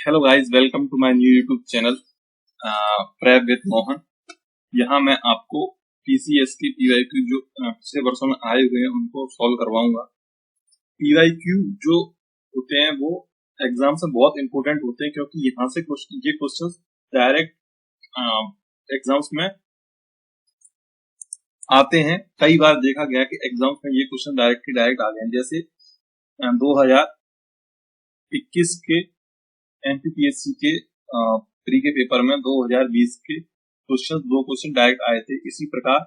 Hello guys, welcome to my new YouTube channel prep with Mohan. यहाँ मैं आपको PCS की पीवाईक्यू जो पिछले वर्षों में आए हुए हैं उनको सॉल्व करवाऊंगा। पीवाईक्यू जो होते हैं वो एग्जाम से बहुत इंपॉर्टेंट होते हैं, क्योंकि यहाँ से ये क्वेश्चन डायरेक्ट एग्जाम्स में आते हैं। कई बार देखा गया कि एग्जाम्स में ये क्वेश्चन डायरेक्ट आ गए हैं। जैसे 2021 के एमपीपीएससी के प्री के पेपर में 2020 के दो क्वेश्चन डायरेक्ट आए थे। इसी प्रकार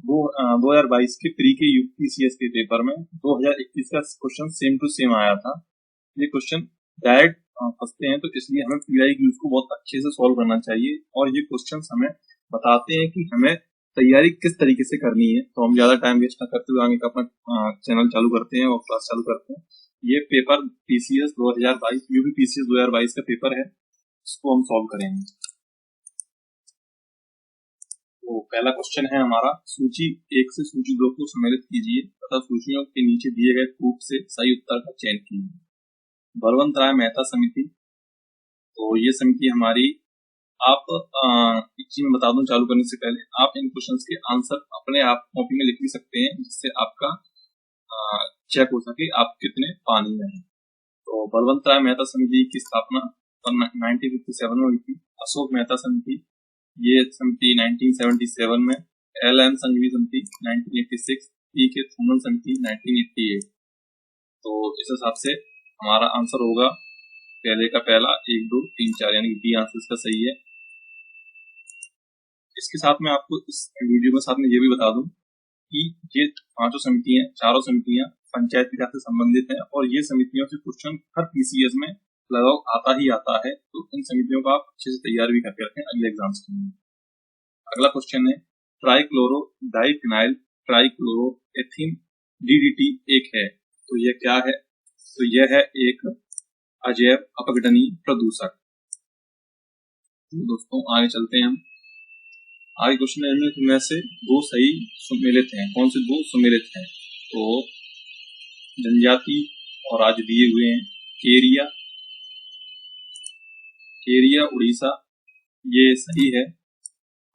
2022 के प्री के यूपीसीएस के पेपर में 2021 का क्वेश्चन सेम टू सेम आया था। ये क्वेश्चन डायरेक्ट फंसते हैं, तो इसलिए हमें पीवाईक्यूज को बहुत अच्छे से सॉल्व करना चाहिए। और ये क्वेश्चन हमें बताते हैं कि हमें तैयारी किस तरीके से करनी है। तो हम ज्यादा टाइम वेस्ट न करते हुए आगे का अपना चैनल चालू करते हैं और क्लास चालू करते हैं। ये पेपर पीसीएस 2022 यूपीसीएस 2022 का पेपर है, इसको हम सॉल्व करेंगे। तो पहला क्वेश्चन है हमारा, सूची 1 से सूची 2 को सम्मिलित कीजिए तथा सूचियों के नीचे दिए गए प्रूफ से सही उत्तर का चयन कीजिए। बलवंत राय मेहता समिति, तो ये समिति हमारी, आप एक चीज में बता दूं चालू करने से पहले, आप इन क्वेश्चंस के आंसर अपने आप कॉपी में लिख भी सकते हैं, जिससे आपका चेक हो सके आप कितने पानी में हैं। तो बलवंत राय मेहता समिति की स्थापना 1957 में हुई थी। अशोक मेहता समिति, ये समिति 1977 में। एल.एन. संघवी समिति 1986, पी.के. थॉमस समिति 1988। तो इस हिसाब से हमारा आंसर होगा पहले का पहला 1, 2, 3, 4, यानी बी आंसर इसका सही है। इसके साथ में आपको इस वीडियो में साथ में ये भी बता दूं कि ये चारों समितियां पंचायती राज से संबंधित है, और ये समितियों से क्वेश्चन हर पीसीएस में लगभग आता ही आता है। तो इन समितियों का आप अच्छे से तैयार भी करके रखें अगले एग्जाम्स के लिए। अगला क्वेश्चन है, ट्राइक्लोरो डाइफिनाइल ट्राइक्लोरोएथीन डीडीटी एक है, तो यह क्या है? तो यह है एक अजैव अपघटनीय प्रदूषक। तो दोस्तों आगे चलते हैं हम। आगे क्वेश्चन है, में से दो सही सुमेलित हैं। कौन से दो सुमेलित हैं? तो जनजाति और राज्य दिए हुए हैं, केरिया उड़ीसा, ये सही है।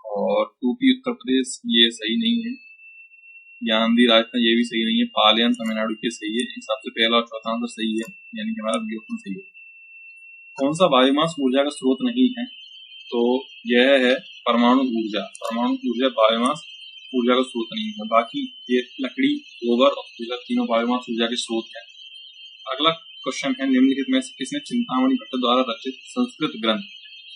और यूपी उत्तर प्रदेश, ये सही नहीं है। यानदी राजस्थान, ये भी सही नहीं है। पालियन तमिलनाडु, के सही है। हिसाब से पहला और चौथा आंसर सही है, यानी कि हमारा बी ऑप्शन सही है। कौन सा बायोमास ऊर्जा का स्रोत नहीं है? तो यह है परमाणु ऊर्जा। परमाणु ऊर्जा बायोमास ऊर्जा का स्रोत नहीं है। बाकी ये लकड़ी, गोबर और कोयला तीनों बायोमास ऊर्जा के स्रोत हैं। अगला क्वेश्चन है, निम्नलिखित में से किसने चिंतामणि भट्ट द्वारा रचित संस्कृत ग्रंथ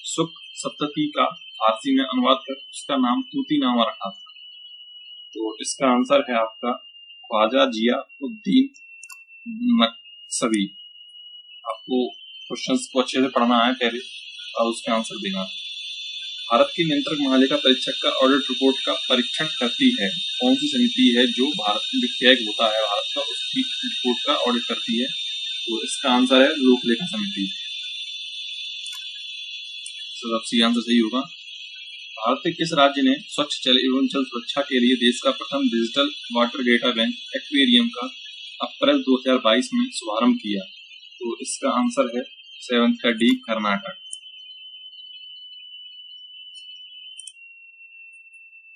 सुख सप्तती का फारसी में अनुवाद कर उसका नाम तूतीनामा रखा था? तो इसका आंसर है आपका ख्वाजा जिया-उद-दीन नक्शबी। आपको क्वेश्चंस को अच्छे से पढ़ना है पहले और उसके आंसर देना। भारत की नियंत्रक महालेखा परीक्षक का ऑडिट रिपोर्ट का परीक्षण करती है। कौन सी समिति है जो भारत में कैग होता है भारत का, उसकी रिपोर्ट का ऑडिट करती है? तो इसका आंसर है लोकलेखा समिति। सबसे आंसर सही होगा। भारत के किस राज्य ने स्वच्छ जल एवं जल सुरक्षा के लिए देश का प्रथम digital water data bank aquarium का अप्रैल 2022 में शुभारंभ किया? तो इसका आंसर है 7th का डी, कर्नाटक।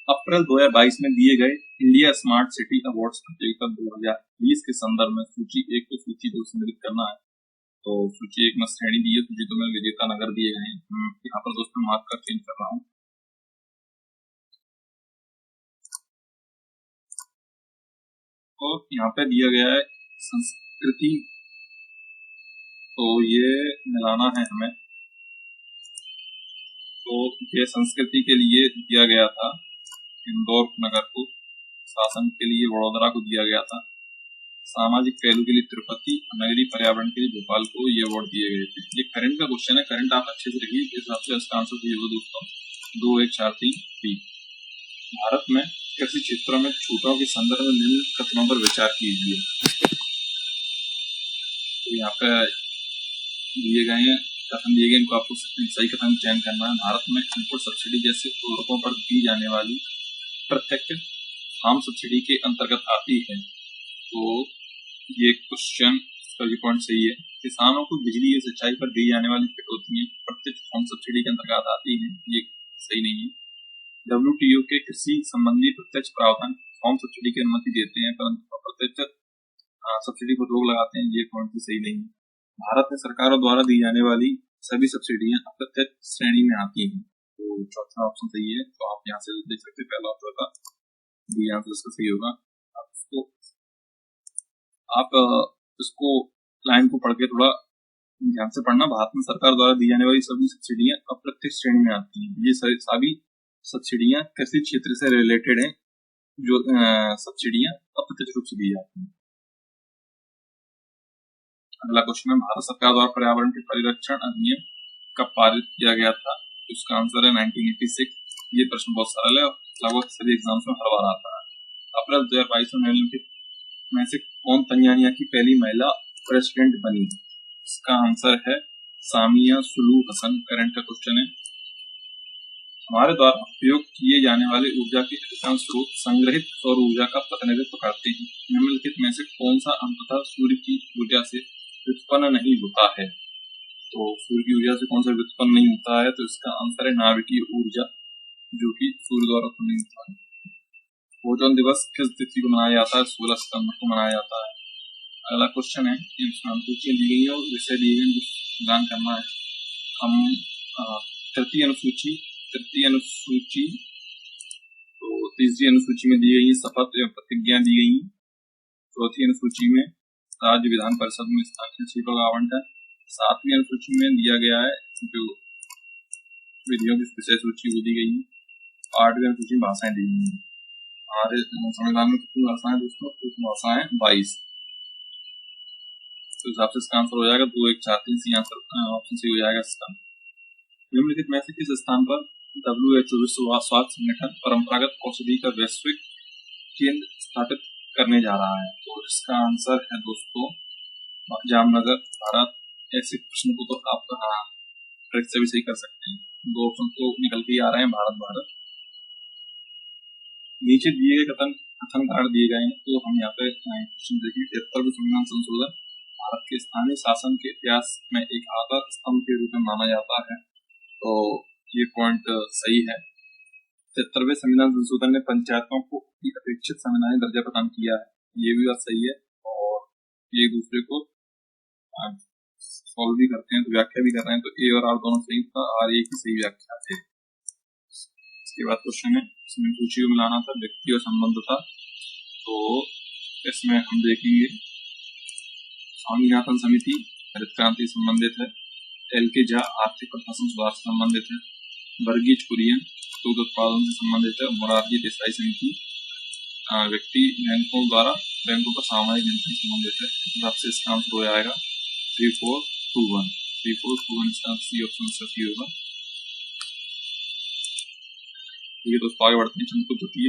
अप्रैल 2022 में दिए गए इंडिया स्मार्ट सिटी अवार्ड्स प्रतियोगिता 2020 के संदर्भ में सूची 1 को सूची 2 से सम्मिलित करना है। तो सूची 1 में श्रेणी दी है, सूची 2 में विजेता नगर दिए गए हैं। यहाँ पर दोस्तों मार्क कर चेंज कर रहा हूँ। तो यहाँ पे दिया गया है संस्कृति, तो ये मिलाना है हमें। तो ये संस्कृति के लिए दिया गया था इंदौर नगर को, शासन के लिए वडोदरा को दिया गया था, सामाजिक पहलू के लिए तिरुपति, नगरीय पर्यावरण के लिए भोपाल को ये अवार्ड दिए गए थे। ये करंट का क्वेश्चन है, करंट आप अच्छे से लिखिए, इस हिसाब से इसका आंसर सही होगा दोस्तों। 2, 1, 4, 3, 3। भारत में कृषि क्षेत्रों में छूटों के संदर्भ में निम्न कथनों पर विचार कीजिए। तो यहाँ पे दिए गए हैं कथन दिए गए, इनको आपको सही कथन चयन करना है। भारत में इनपुट सब्सिडी जैसे उर्वरकों पर दी जाने वाली प्रत्यक्ष फार्म सब्सिडी के अंतर्गत आती है। तो ये क्वेश्चन का ये पॉइंट सही है। किसानों को बिजली या सिंचाई पर दी जाने वाली कटौतियां प्रत्यक्ष होम सब्सिडी के अंतर्गत आती हैं, ये सही नहीं है। WTO के कृषि संबंधी प्रत्यक्ष प्रावधान होम सब्सिडी की अनुमति देते हैं, परंतु अप्रत्यक्ष सब्सिडी पर रोक लगाते हैं, ये पॉइंट भी सही नहीं है। भारत में सरकारों द्वारा दी जाने वाली सभी सब्सिडियां अप्रत्यक्ष श्रेणी में आती हैं, तो चौथा ऑप्शन सही है। तो आप यहाँ से देख सकते हैं, पहला ऑप्शन था, बी आंसर इसका सही होगा। आप इसको लाइन को पढ़ के थोड़ा ध्यान से पढ़ना। भारत में सरकार द्वारा दी जाने वाली सभी सब्सिडियां अप्रत्यक्ष श्रेणी में आती हैं। ये सभी सब्सिडियां कृषि क्षेत्र से रिलेटेड हैं, जो सब्सिडियां अप्रत्यक्ष रूप से दी जाती हैं। अगला क्वेश्चन है, भारत सरकार द्वारा पर्यावरण के परिरक्षण अधिनियम कब पारित किया गया था? उसका आंसर है 1986। ये प्रश्न बहुत सरल है, लगभग सभी एग्जाम्स में हर बार आता है। अप्रैल 2022 में ओलंपिक में से कौन तंजानिया की पहली महिला प्रेसिडेंट बनी? इसका आंसर है सामिया सुलू हसन। करंट का क्वेश्चन है। हमारे द्वारा उपयोग किए जाने वाले ऊर्जा के अधिकांश स्रोत संग्रहित सौर ऊर्जा का प्रतिनिधित्व करते हैं। निम्नलिखित में से कौन सा अंततः सूर्य की ऊर्जा से व्युत्पन्न नहीं होता है? तो सूर्य की ऊर्जा से कौन सा व्युत्पन्न नहीं होता है? तो इसका आंसर है नाभिकीय ऊर्जा, जो कि सूर्य द्वारा उत्पन्न नहीं होता है। ओजोन दिवस किस तिथि को मनाया जाता है? 16 सितंबर को मनाया जाता है। अगला क्वेश्चन है, अनुसूची दी गई है और विषय दी गई प्रदान करना है। हम तृतीय अनुसूची तो तीसरी अनुसूची में दी गई है शपथ एवं प्रतिज्ञा दी गई। चौथी अनुसूची में राज्य विधान परिषद में स्थानीय सीटों का आवंटन। सातवीं अनुसूची में दिया गया है जो विधियों की विषय सूची वो दी गई है। आठवीं अनुसूची में भाषाएं दी गई है। हमारे संविधान में कितनी भाषाएं दोस्तों? कुछ भाषाएं 22। तो हिसाब से इसका आंसर हो जाएगा 2, 1, 4, 3। सी आंसर ऑप्शन सी हो जाएगा इसका। निम्नलिखित में से किस स्थान पर WHO विश्व स्वास्थ्य संगठन परंपरागत औषधि का वैश्विक केंद्र स्थापित करने जा रहा है? तो इसका आंसर है दोस्तों जामनगर, भारत। ऐसे प्रश्न को तो आप ट्रिक से भी सही कर सकते हैं। दो ऑप्शन तो निकल के आ रहे हैं, भारत। नीचे दिए गए कथन कार्ड दिए गए हैं, तो हम यहाँ पे क्वेश्चन देखिए। 73वें संविधान संशोधन भारत के स्थानीय शासन के इतिहास में एक आधार स्तंभ के रूप में माना जाता है, तो ये पॉइंट सही है। 73वें संविधान संशोधन ने पंचायतों को अपेक्षित संवैधानिक दर्जा प्रदान किया है, ये भी बात सही है। और ये एक दूसरे को सॉल्व भी करते हैं, तो व्याख्या भी कर रहे हैं, तो ए और आर दोनों सही था, आर ए की सही व्याख्या है। इसके बाद क्वेश्चन है, इसमें सूची को मिलाना था, व्यक्ति और संबंध था, तो इसमें हम देखेंगे स्वामीनाथन समिति हरित क्रांति संबंधित है। LK झा आर्थिक प्रशासन सुधार से संबंधित है। वर्गीज कुरियन दूध उत्पादन से संबंधित है। मोरारजी देसाई समिति व्यक्ति बैंकों का सामाजिक नियंत्रण संबंधित है। हिसाब से इसका आंसर हो जाएगा 3421। 3421 इसका सी ऑप्शन सही होगा। ये दोस्तों आगे बढ़ते हैं। चंद्रगुप्त द्वितीय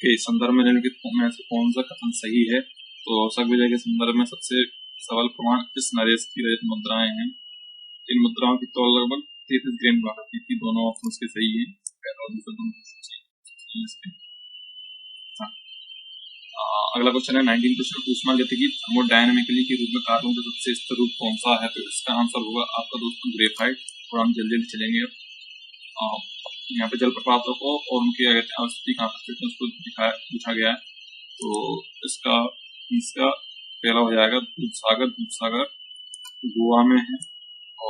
के संदर्भ में निम्नलिखित में से कौन सा कथन सही है? तो शक-विजय के संदर्भ में सबसे सबल प्रमाण इस नरेश की रहित मुद्राएं हैं। इन मुद्राओं की तौल लगभग 33 ग्राम हुआ करती थी। दोनों ऑप्शन के सही है, पहला और दूसरा दोनों। अगला क्वेश्चन है 19 क्वेश्चन, ऊष्मागतिकी थर्मोडायनामिकली के रूप में कार्बन का सबसे स्थिर रूप कौन सा है? तो इसका आंसर होगा आपका दोस्तों ग्रेफाइट। और हम जल्दी चलेंगे यहाँ पे जलप्रपातों को और उनकी अवस्थिति कहाँ पर स्थित है उसको पूछा गया है। तो इसका तीसरा पहला हो जाएगा दूधसागर गोवा में है,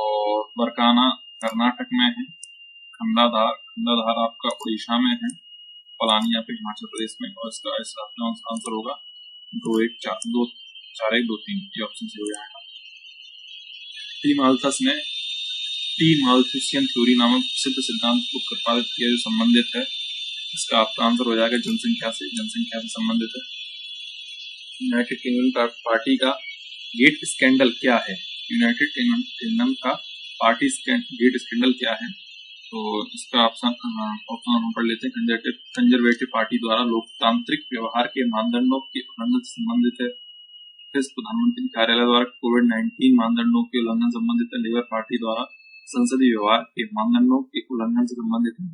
और बरकाना कर्नाटक में है, खंडाधार आपका उड़ीसा में है, पलानी आपके हिमाचल प्रदेश में। और इसका आंसर होगा 2, 1, 4, 1, 2, 3। ये ऑप्शन से हो जाएगा। टी माल्थुसियन थ्योरी नामक सिद्ध सिद्धांत को प्रतिपादित किया जो संबंधित है। इसका आपका आंसर हो जाएगा जनसंख्या से संबंधित है। यूनाइटेड किंगडम पार्टी का गेट स्कैंडल क्या है? यूनाइटेड किंगडम का पार्टी गेट स्कैंडल क्या है? तो इसका ऑप्शन हम पढ़ लेते हैं। कंजर्वेटिव पार्टी द्वारा लोकतांत्रिक व्यवहार के मानदंडों के उल्लंघन से संबंधित है। प्रधानमंत्री कार्यालय द्वारा कोविड-19 मानदंडों के उल्लंघन संबंधित है। लेबर पार्टी द्वारा संसदीय व्यवहार के मानदंडों के उल्लंघन से संबंधित है।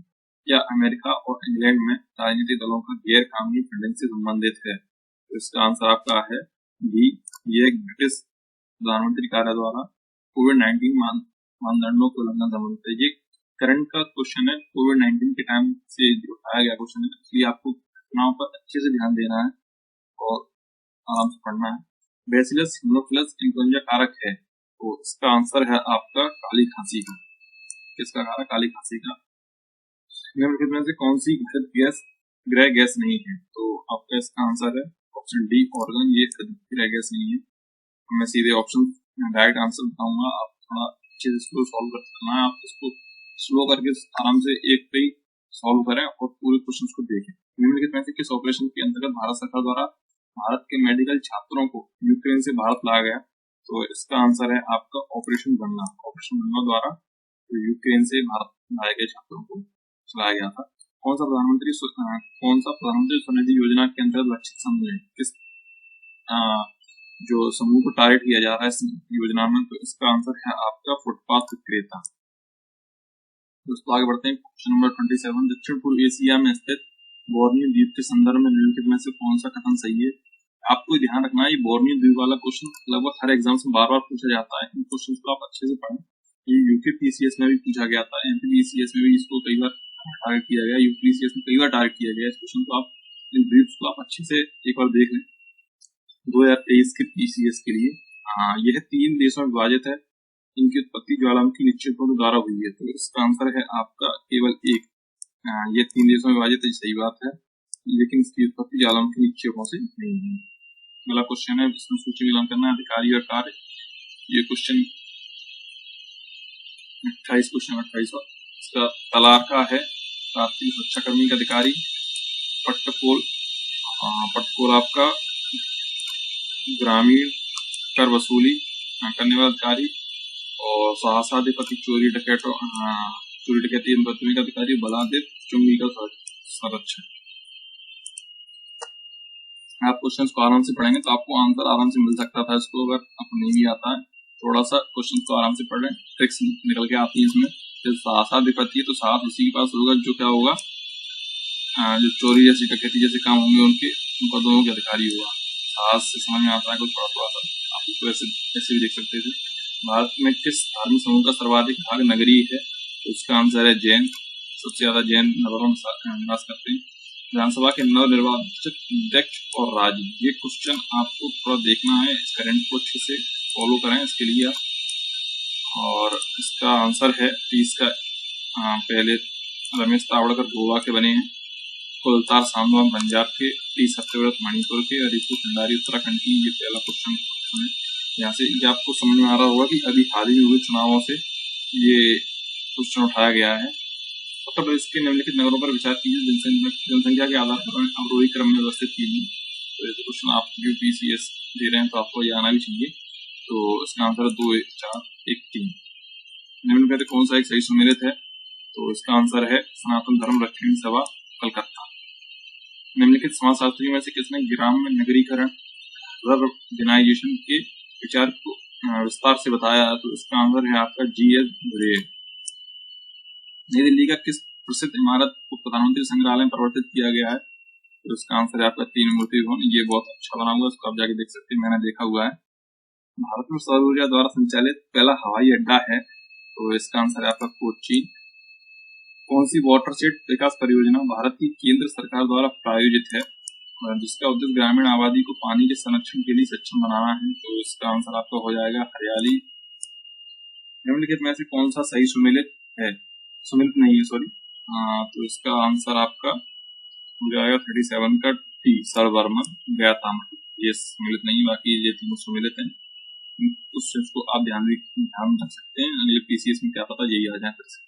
या अमेरिका और इंग्लैंड में राजनीतिक दलों का गैर कानूनी फंडिंग से संबंधित है। तो इसका आंसर आपका है बी, ये एक ब्रिटिश प्रधानमंत्री कार्यालय द्वारा कोविड-19 मानदंडों के उल्लंघन संबंधित है। ये करंट का क्वेश्चन है, कोविड-19 के टाइम से जो उठाया गया क्वेश्चन है, इसलिए आपको घटनाओं पर अच्छे से ध्यान देना है और आराम से पढ़ना है। बैसिलस हिमोफिलस इन्फ्लुएंजा कारक है, तो इसका आंसर है आपका काली खांसी का। किसका कारक? काली खांसी का। निम्नलिखित में से कौन सी ग्रह गैस नहीं है? तो आपका इसका आंसर है ऑप्शन डी, ऑर्गन। ये ग्रह गैस नहीं है। मैं सीधे ऑप्शन डायरेक्ट आंसर बताऊंगा, आप थोड़ा अच्छे से इसको सॉल्व करना है। आप इसको स्लो करके आराम से एक पे ही सॉल्व करें और पूरे क्वेश्चन को देखें। निम्नलिखित में से किस ऑपरेशन के अंतर्गत भारत सरकार द्वारा भारत के मेडिकल छात्रों को यूक्रेन से भारत लाया गया? तो इसका आंसर है आपका ऑपरेशन गंगा। ऑपरेशन गंगा द्वारा यूक्रेन से भारत लाए गए छात्रों को चलाया गया था। कौन सा प्रधानमंत्री स्वनिधि योजना के अंतर्गत लक्षित समूह है? किस जो समूह को टारगेट किया जा रहा है इस योजना में? तो इसका आंसर है आपका फुटपाथ विक्रेता। दोस्तों आगे बढ़ते हैं। क्वेश्चन नंबर 27, दक्षिण पूर्व एशिया में स्थित बोर्नियो द्वीप के संदर्भ में निम्नलिखित में से कौन सा कथन सही है? आपको ध्यान रखना है, ये बोर्नियो द्वीप वाला क्वेश्चन लगभग हर एग्जाम से बार बार पूछा जाता है। इन क्वेश्चन को आप अच्छे से पढ़ें। ये यूकेपीसीएस में भी पूछा गया था, एमपीपीसीएस में भी इसको कई बार टारगेट किया गया, यूपीसीएस में कई बार टारगेट किया गया। इस क्वेश्चन को आप इन द्वीप्स को आप अच्छे से एक बार देख लें 2023 के पीसीएस के लिए। यह 3 देशों में विभाजित है। इनकी उत्पत्ति ज्वालामुखी निक्षेपों के द्वारा हुई है। तो इसका आंसर है आपका केवल एक। ये 3 देशों में विभाजित है, सही बात है, लेकिन इसकी उत्पत्ति ज्वालामुखी निक्षेपों से नहीं है। अगला क्वेश्चन है जिसमें सूची मिलान करना अधिकारी और कार्य। ये क्वेश्चन 28 इसका तलारका है प्राथमिक सुरक्षा कर्मी का अधिकारी। पटकोल आपका ग्रामीण कर वसूली करने वाला अधिकारी, और सहस्राधिपति चोरी डकैती का अधिकारी, बलादेव चुंगी का संरक्षक। आप क्वेश्चन को आराम से पढ़ेंगे तो आपको आंसर आराम से मिल सकता था। इसको अगर आपको नहीं भी आता है, थोड़ा सा क्वेश्चन को आराम से पढ़ लें, ट्रिक्स निकल के आती है इसमें। जब सहस्राधिपति है तो साथ उसी के पास होगा जो क्या होगा, जो चोरी जैसी डकैती जैसे काम होंगे उनके मुकदमों के अधिकारी होगा। साहस से समझ में आता है कुछ थोड़ा सा, आप इसको ऐसे भी देख सकते थे। भारत में किस धार्मिक समूह का सर्वाधिक भाग नगरीय है? तो इसका आंसर है जैन। सबसे ज्यादा जैन नगरों में निवास करते हैं। विधानसभा के नवनिर्वाचित अध्यक्ष और राज्य, ये क्वेश्चन आपको थोड़ा देखना है, इस करंट को अच्छे से फॉलो करें इसके लिए आप। और इसका आंसर है 30 का पहले रमेश तावड़कर गोवा के बने हैं, कुलतार सांगवान पंजाब के, टी सत्यव्रत मणिपुर के, और रितु भंडारी उत्तराखंड की। ये पहला क्वेश्चन है। यहाँ से ये आपको समझ में आ रहा होगा कि अभी हाल ही हुए चुनावों से ये क्वेश्चन उठाया गया है। उत्तर प्रदेश के निम्नलिखित नगरों पर विचार कीजिए जनसंख्या के आधार पर अवरोही क्रम में व्यवस्थित कीजिए। तो ये क्वेश्चन आप यूपीसीएस दे रहे हैं तो आपको ये आना भी चाहिए। तो इसका आंसर है 2, 4, 1, 3। निम्न में कौन सा एक सही सुमेलित है? तो इसका आंसर है सनातन धर्म रक्षण सभा कलकत्ता। निम्नलिखित समाजशास्त्रियों में से किसने ग्राम में नगरीकरण अर्बनाइजेशन के विचार को विस्तार से बताया है? तो इसका आंसर है आपका जीएस रे। नई दिल्ली का किस प्रसिद्ध इमारत को प्रधानमंत्री संग्रहालय में परिवर्तित किया गया है? तो इसका आंसर है आपका 3 मूर्ति भवन। ये बहुत अच्छा बना हुआ है, इसको आप जाके देख सकते हैं, मैंने देखा हुआ है। भारत में सौर ऊर्जा द्वारा संचालित पहला हवाई अड्डा है? तो इसका आंसर है आपका कोच्चि। कौन सी वाटरशेड विकास परियोजना भारत की केंद्र सरकार द्वारा प्रायोजित है, जिसका उद्देश्य ग्रामीण आबादी को पानी के संरक्षण के लिए सक्षम बनाना है? तो इसका आंसर आपका हो जाएगा हरियाली। निम्नलिखित में से कौन सा सही सुमेलित है? सुमेलित नहीं है, सॉरी। तो इसका आंसर आपका हो जाएगा 37 का टी, सरवर्मन गयाताम। ये सुमेलित नहीं, बाकी ये तीनों सुमेलित हैं। क्वेश्चन को आप ध्यान रख सकते हैं, अगले पीसीएस में क्या पता यही आ जाए फिर से।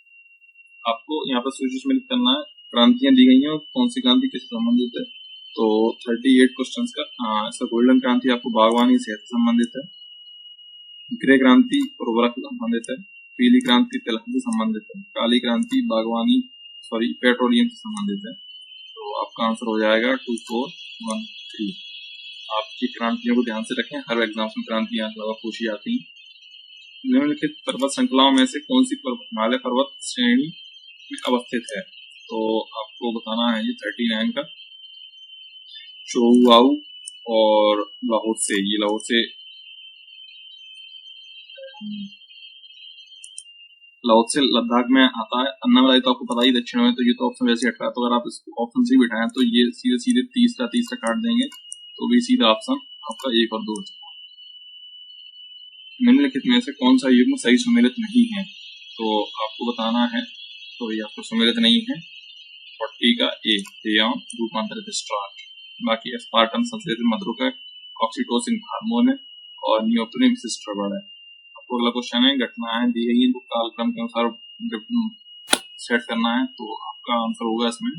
आपको यहाँ पर सूची सुमेलित करना है, क्रांतियां दी गई हैं और कौन सी क्रांति किससे संबंधित है। तो 38 क्वेश्चन का इसका गोल्डन क्रांति आपको बागवानी से संबंधित है, ग्रे क्रांति उर्वरक से संबंधित है, पीली क्रांति तिलहन से संबंधित है, काली क्रांति पेट्रोलियम से संबंधित है। तो आपका आंसर हो जाएगा 2, 4, 1, 3। आपकी क्रांतियों को ध्यान से रखें, हर एग्जाम में क्रांतियां पूछी जाती हैं। निम्नलिखित पर्वत श्रृंखलाओं में से कौन सी हिमालय पर्वत श्रेणी में अवस्थित है? तो आपको बताना है ये 39 का चोउआउ और लाहौर से। ये लाहौर से लाओस से लद्दाख में आता है। अन्नामलाई तो आपको पता ही दक्षिण में, तो ये तो ऑप्शन वैसे हट रहा है, तो अगर आप इसको ऑप्शन से बिठाएं तो ये सीधे सीधे तीसरा काट देंगे, तो भी सीधा ऑप्शन आपका 1 और 2 हो जाएगा। निम्नलिखित में से कौन सा युग्म सही सुमेलित नहीं है, तो आपको बताना है। तो ये आपको सुमेलित नहीं है 40 का ए, रेयॉन रूपांतरित स्टार्च। बाकी एस्पार्टम संश्लेषित मधुकर, ऑक्सीटोसिन हार्मोन है, और नियोप्रिन विशिष्ट रबड़ है। आपको अगला क्वेश्चन है, घटनाएं दी गई हैं तो कालक्रम के अनुसार जब सेट करना है, तो आपका आंसर होगा इसमें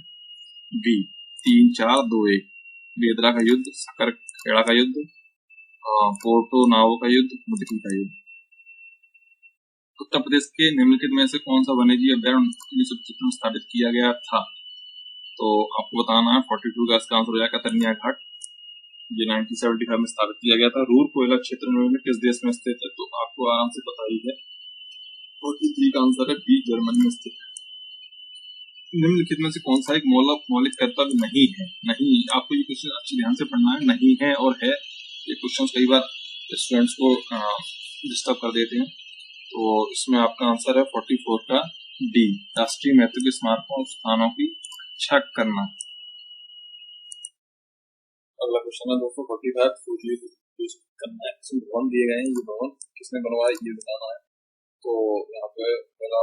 बी 3 4 2 1। बेदरा का युद्ध, सकरखेड़ा का युद्ध, पोर्टो नावो का युद्ध, मुदकी का युद्ध। उत्तर प्रदेश के निम्नलिखित में से कौन सा वन्यजीव अभ्यारण्य 1975 में स्थापित किया गया था, तो आपको बताना है 42 का इसका आंसर हो जाएगा तरनिया घाट। ये 1975 में स्थापित किया गया था। रूर कोयला क्षेत्र में किस देश में स्थित है, तो आपको आराम से पता ही है। 43 का आंसर है बी, जर्मनी में स्थित है। निम्नलिखित में से कौन सा एक मौलिक कर्तव्य नहीं है? नहीं, आपको ये क्वेश्चन अच्छी ध्यान से पढ़ना है। नहीं है और है, ये क्वेश्चन कई बार स्टूडेंट्स को डिस्टर्ब कर देते हैं। तो इसमें आपका आंसर है 44 का डी, राष्ट्रीय महत्व के स्मारकों और स्थानों की रक्षा करना। अगला क्वेश्चन है 245, सोचिए करना है। इसमें भवन दिए गए हैं, ये भवन किसने बनवाया ये बताना है। तो यहाँ पे पहला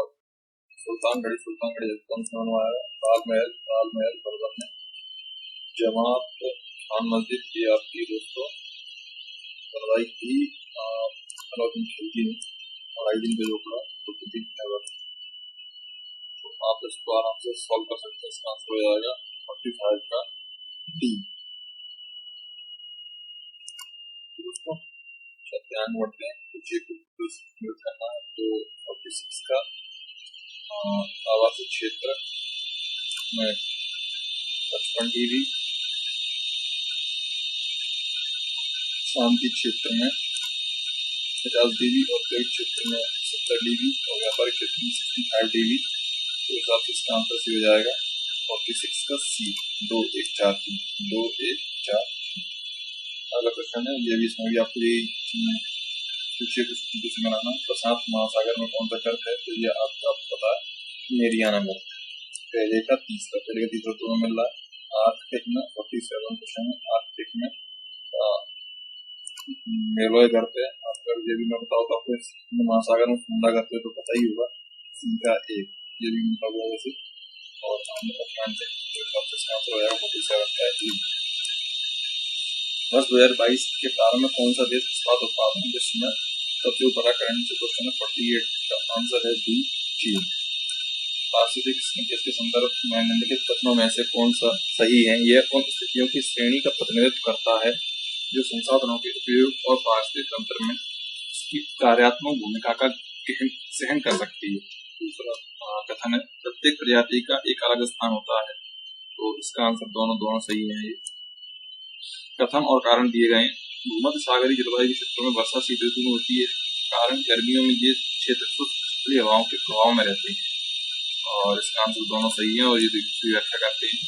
सुल्तानगढ़ कौन सा बनवाया है? ताजमहल बर्बर ने। जमात खान मस्जिद, ये आपकी दोस्तों बनवाई थी अलाउद्दीन खिलजी ने, और आइडिन पे जो पड़ा तो आप इसको आराम से सॉल्व कर सकते हैं। इसका आंसर हो जाएगा 45 का डी। ध्यान बढ़ते हैं, करना है तो 46 का आवासीय क्षेत्र में 55 dB, शांति क्षेत्र में 50 dB, और कई क्षेत्र में 70 dB, और व्यापारिक क्षेत्र में 65 dB। तो हिसाब से इसका आंसर सी हो जाएगा 46 का सी, 2 1 4 3, 2 1 4। अगला क्वेश्चन है, ये भी इसमें भी आपको यही पूछे बनाना। प्रशांत महासागर में कौन सा गर्त है, तो ये आपको पता है मेरियाना गर्त। पहले का तीसरा तो मिल रहा है आर्कटिक में। 47 क्वेश्चन है, आर्कटिक में मेलोय गर्त है। आपका ये भी मैं बताऊँ तो आपको महासागर में ठंडा गर्त है तो पता ही होगा, सी का ए, ये भी मतलब होगा वैसे। और वर्ष 2022 के प्रारंभ में कौन सा देश इस्पात उत्पादन विश्व में सबसे बड़ा करने से क्वेश्चन है। 48 का आंसर है बी, चीन। पारिस्थितिक संकेत के संदर्भ में निम्नलिखित कथनों में से कौन सा सही है? यह उन स्थितियों की श्रेणी का प्रतिनिधित्व करता है जो संसाधनों के उपयोग और पारिस्थितिक तंत्र में इसकी कार्यात्मक भूमिका का सहन कर सकती है। दूसरा कथन है प्रत्येक प्रजाति का एक अलग स्थान होता है, तो इसका आंसर दोनों सही है। ये कथन और कारण दिए गए। भूमध्य सागरीय जलवायु के क्षेत्रों में वर्षा शीत ऋतु में होती है, कारण गर्मियों में ये क्षेत्र शुष्क हवाओं के प्रभाव में रहते हैं, और इसका आंसर दोनों सही है और ये दूसरी व्याख्या करते हैं।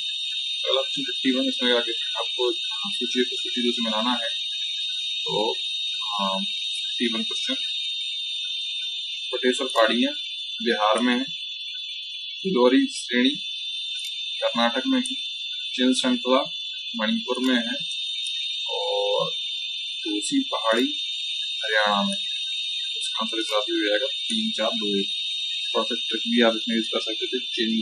अगला ऑप्शन 51, इसमें आपको सूची से मिलाना है। तो 51 क्वेश्चन, कोटेश्वर पहाड़ियां बिहार में है, फिलोरी श्रेणी कर्नाटक में है, चिन श्रृंखला मणिपुर में है, और तूसी पहाड़ी हरियाणा में। इसका आंसर इस राशि हो जाएगा 3 4 2 1। थोड़ा सा ट्रिक भी आप इसमें यूज कर सकते थे। चीनी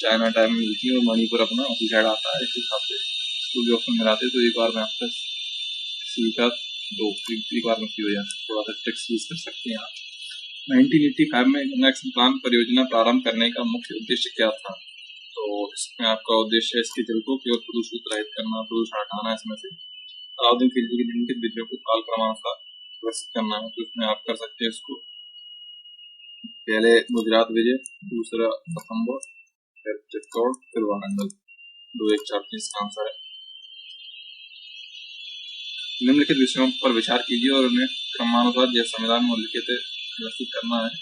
चाइना टाइम में मिलती है और मणिपुर अपना उसी साइड आता है, इस हिसाब से इसको भी ऑप्शन मिलाते तो एक बार में आपका सी का 2 एक बार में हो जाता है। थोड़ा सा ट्रिक्स यूज कर सकते हैं आप। 1985 में गंगा एक्शन प्लान परियोजना प्रारंभ करने का मुख्य उद्देश्य क्या था? तो इसमें आपका उद्देश्य है इसके जल को केवल प्रदूषित रहित करना, प्रदूषण हटाना। इसमें से अलाउद्दीन खिलजी के निम्नलिखित विजयों को काल क्रमानुसार विकसित करना है, तो इसमें आप कर सकते हैं इसको। पहले गुजरात विजय, दूसरा बकम्बर, फिर चित्तौड़, फिर वारंगल। 2 1 4 3 इसका आंसर है। निम्नलिखित विषयों पर विचार कीजिए और उन्हें क्रमानुसार जैसे संविधान में उल्लिखित है व्यवस्थित करना है।